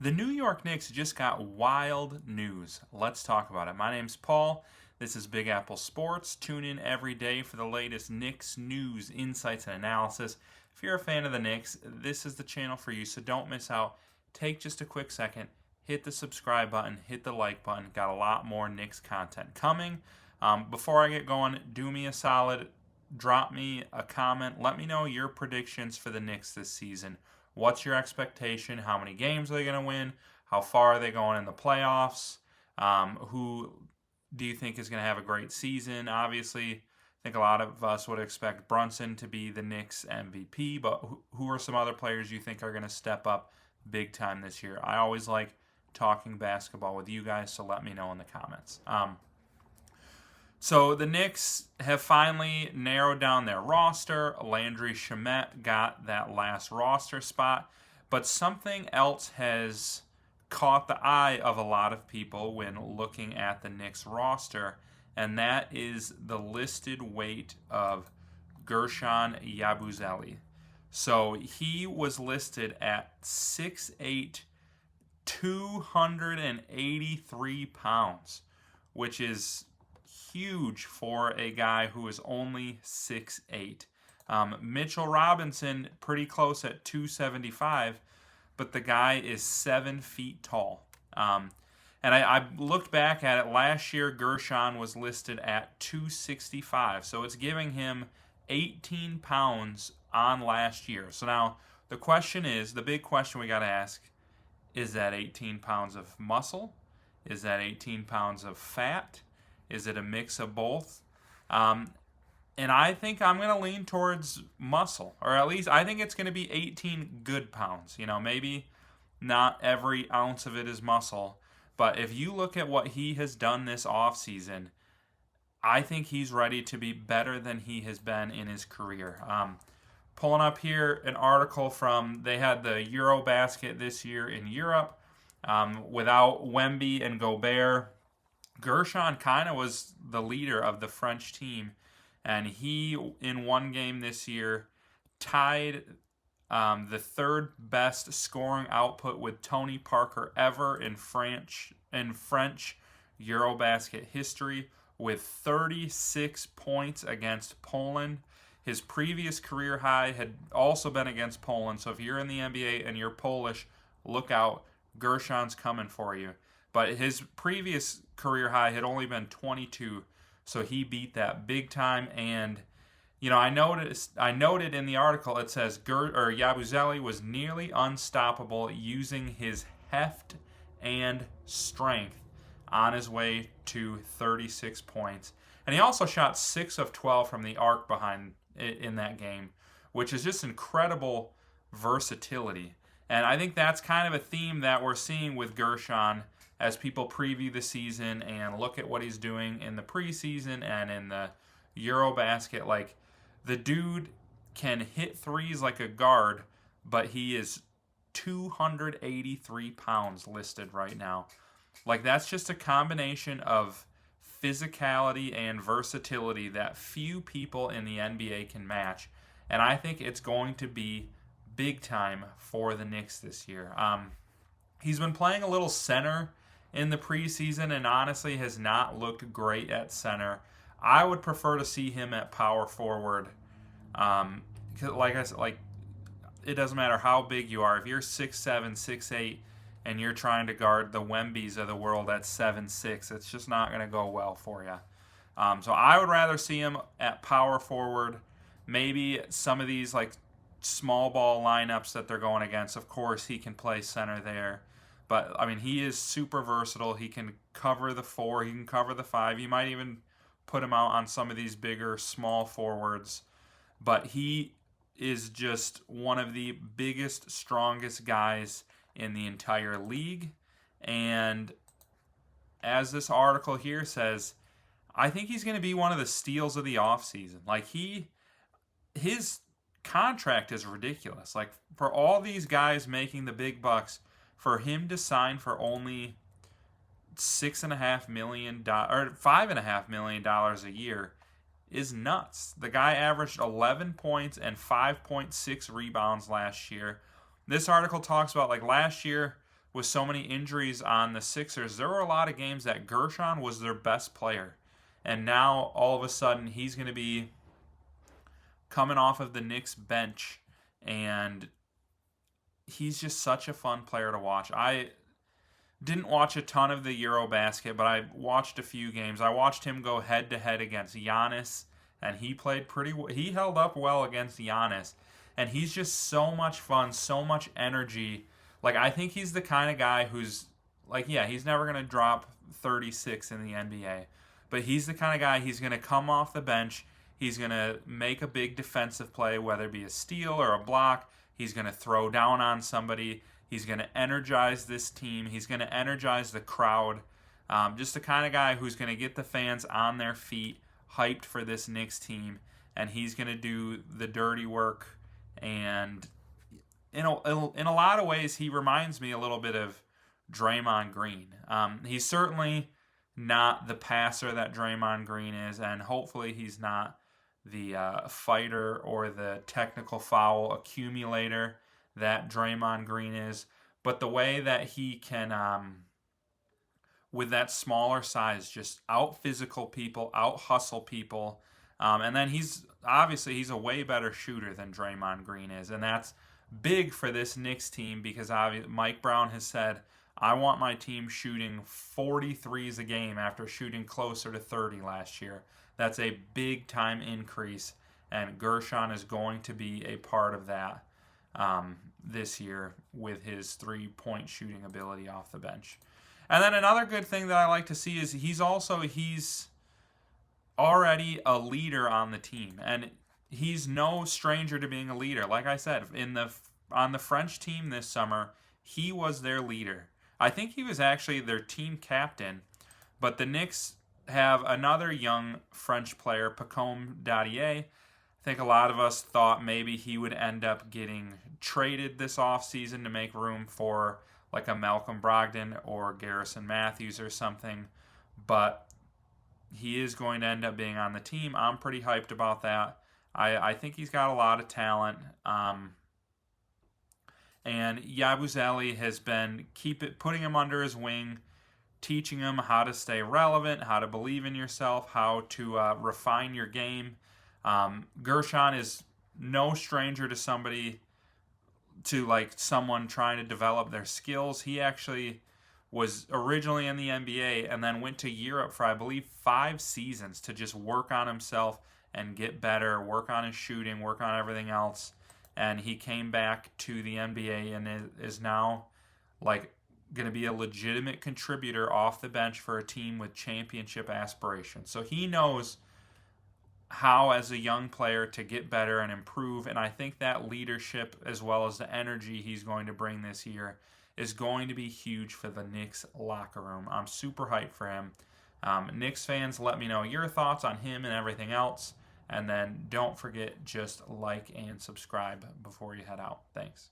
The New York Knicks just got wild news. Let's talk about it. My name's Paul. This is Big Apple Sports. Tune in every day for the latest Knicks news, insights, and analysis. If you're a fan of the Knicks, this is the channel for you, so don't miss out. Take just a quick second, hit the subscribe button, hit the like button. Got a lot more Knicks content coming. Before I get going, do me a solid. Drop me a comment. Let me know your predictions for the Knicks this season. What's your expectation? How many games are they going to win? How far are they going in the playoffs? Who do you think is going to have a great season? Obviously, I think a lot of us would expect Brunson to be the Knicks MVP, but who are some other players you think are going to step up big time this year? I always like talking basketball with you guys, so let me know in the comments. So the Knicks have finally narrowed down their roster. Landry Shamet got that last roster spot. But something else has caught the eye of a lot of people when looking at the Knicks roster, and that is the listed weight of Gershon Yabusele. So he was listed at 6'8", 283 pounds, which is huge for a guy who is only 6'8". Mitchell Robinson, pretty close at 275, but the guy is 7 feet tall. And I looked back at it. Last year, Gershon was listed at 265, so it's giving him 18 pounds on last year. So now the question is, the big question we got to ask, is that 18 pounds of muscle? Is that 18 pounds of fat? Is it a mix of both? And I think I'm going to lean towards muscle, or at least I think it's going to be 18 good pounds. You know, maybe not every ounce of it is muscle, but if you look at what he has done this offseason, I think he's ready to be better than he has been in his career. Pulling up here an article from, they had the Eurobasket this year in Europe. Without Wemby and Gobert, Gershon kind of was the leader of the French team, and he, in one game this year, tied the third best scoring output with Tony Parker ever in French Eurobasket history, with 36 points against Poland. His previous career high had also been against Poland, so if you're in the NBA and you're Polish, look out. Gershon's coming for you. But his previous career high had only been 22, so he beat that big time. And you know, I noted in the article it says Yabusele was nearly unstoppable using his heft and strength on his way to 36 points. And he also shot 6 of 12 from the arc behind in that game, which is just incredible versatility. And I think that's kind of a theme that we're seeing with Gershon as people preview the season and look at what he's doing in the preseason and in the Eurobasket. Like, the dude can hit threes like a guard, but he is 283 pounds listed right now. Like, that's just a combination of physicality and versatility that few people in the NBA can match. And I think it's going to be big time for the Knicks this year. He's been playing a little center in the preseason and honestly has not looked great at center. I would prefer to see him at power forward. Like I said, it doesn't matter how big you are. If you're 6'7", 6'8", and you're trying to guard the Wembys of the world at 7'6", it's just not going to go well for you. So I would rather see him at power forward. Maybe some of these like small ball lineups that they're going against, of course, he can play center there. But, I mean, he is super versatile. He can cover the 4. He can cover the 5. You might even put him out on some of these bigger small forwards. But he is just one of the biggest, strongest guys in the entire league. And as this article here says, I think he's going to be one of the steals of the offseason. Like, his contract is ridiculous. Like, for all these guys making the big bucks, for him to sign for only $6.5 million or $5.5 million a year is nuts. The guy averaged 11 points and 5.6 rebounds last year. This article talks about, like, last year with so many injuries on the Sixers, there were a lot of games that Gershon was their best player. And now, all of a sudden, he's going to be coming off of the Knicks bench, and he's just such a fun player to watch. I didn't watch a ton of the Eurobasket, but I watched a few games. I watched him go head to head against Giannis, and he played he held up well against Giannis. And he's just so much fun, so much energy. Like, I think he's the kind of guy who's like, yeah, he's never going to drop 36 in the NBA, but he's the kind of guy, he's going to come off the bench, he's going to make a big defensive play, whether it be a steal or a block. He's going to throw down on somebody. He's going to energize this team. He's going to energize the crowd. Just the kind of guy who's going to get the fans on their feet, hyped for this Knicks team, and he's going to do the dirty work. And in a lot of ways, he reminds me a little bit of Draymond Green. He's certainly not the passer that Draymond Green is, and hopefully he's not the fighter or the technical foul accumulator that Draymond Green is. But the way that he can, with that smaller size, just out physical people, out hustle people. And then he's a way better shooter than Draymond Green is. And that's big for this Knicks team because Mike Brown has said, I want my team shooting 43s a game after shooting closer to 30 last year. That's a big time increase, and Gershon is going to be a part of that this year with his 3-point shooting ability off the bench. And then another good thing that I like to see is he's already a leader on the team, and he's no stranger to being a leader. Like I said, on the French team this summer, he was their leader. I think he was actually their team captain, but the Knicks have another young French player, Pacome Dadier. I think a lot of us thought maybe he would end up getting traded this offseason to make room for like a Malcolm Brogdon or Garrison Matthews or something, but he is going to end up being on the team. I'm pretty hyped about that. I think he's got a lot of talent. And Yabusele has been putting him under his wing, teaching him how to stay relevant, how to believe in yourself, how to refine your game. Gershon is no stranger to someone trying to develop their skills. He actually was originally in the NBA and then went to Europe for, I believe, 5 seasons to just work on himself and get better, work on his shooting, work on everything else. And he came back to the NBA and is now like going to be a legitimate contributor off the bench for a team with championship aspirations. So he knows how, as a young player, to get better and improve. And I think that leadership, as well as the energy he's going to bring this year, is going to be huge for the Knicks locker room. I'm super hyped for him. Knicks fans, let me know your thoughts on him and everything else. And then don't forget, just like and subscribe before you head out. Thanks.